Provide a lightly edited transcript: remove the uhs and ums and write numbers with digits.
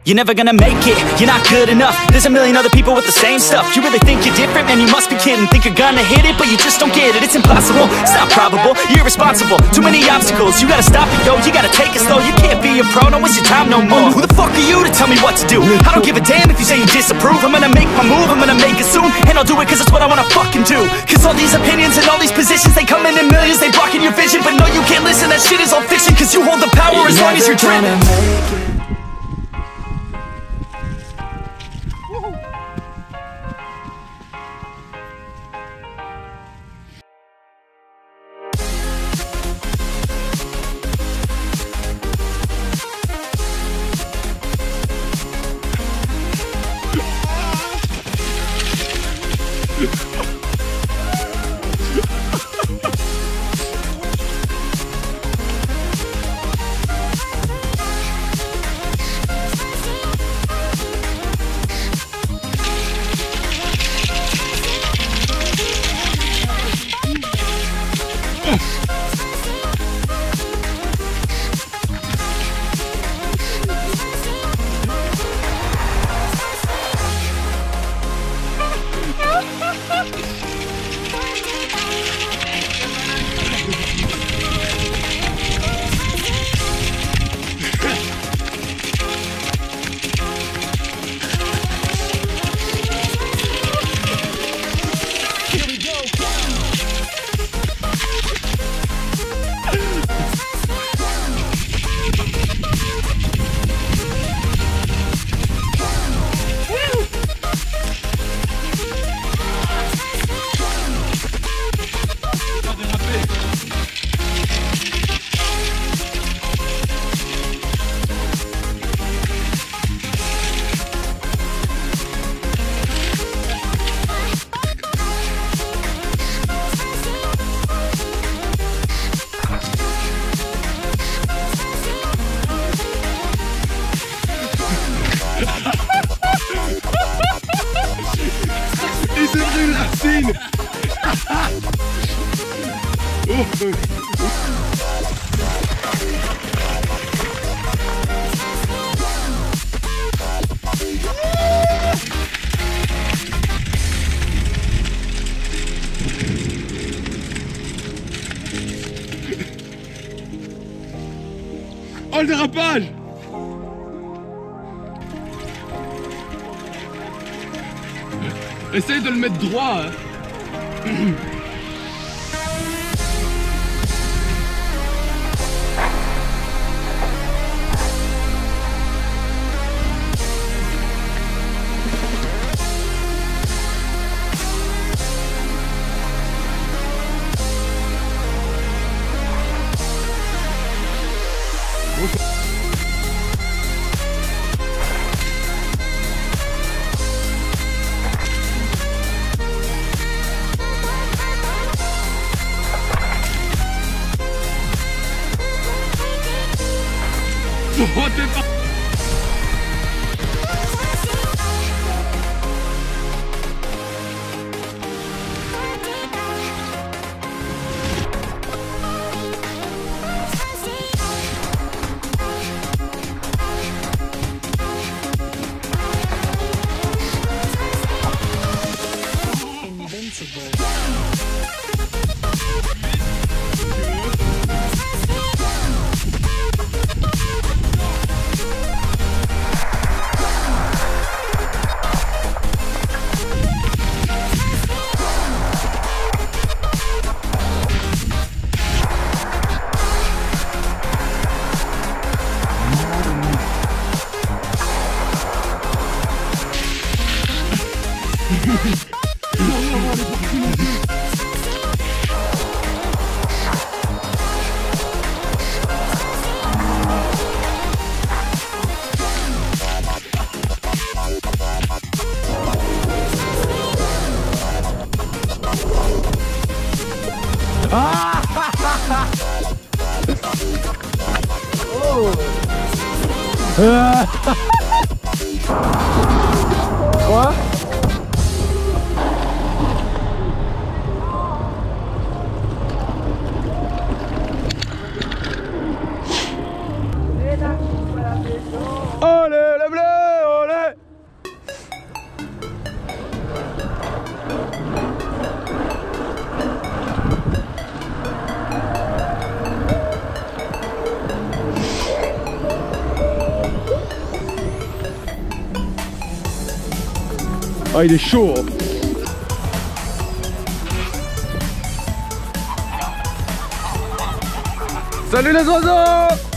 You're never gonna make it, you're not good enough. There's a million other people with the same stuff. You really think you're different? Man, you must be kidding. Think you're gonna hit it, but you just don't get it. It's impossible, it's not probable, you're irresponsible. Too many obstacles, you gotta stop it, yo. You gotta take it slow, you can't be a pro. Don't waste your time no more. Who the fuck are you to tell me what to do? I don't give a damn if you say you disapprove. I'm gonna make my move, I'm gonna make it soon. And I'll do it cause it's what I wanna fucking do. Cause all these opinions and all these positions, they come in millions, they blocking your vision. But no, you can't listen, that shit is all fiction. Cause you hold the power as long as you're dreaming. Il se brûle la racine. Oh le dérapage! Essaye de le mettre droit, hein. Oh, t'es pas... Quoi? Oh le bleu! Ah, il est chaud. Salut les oiseaux!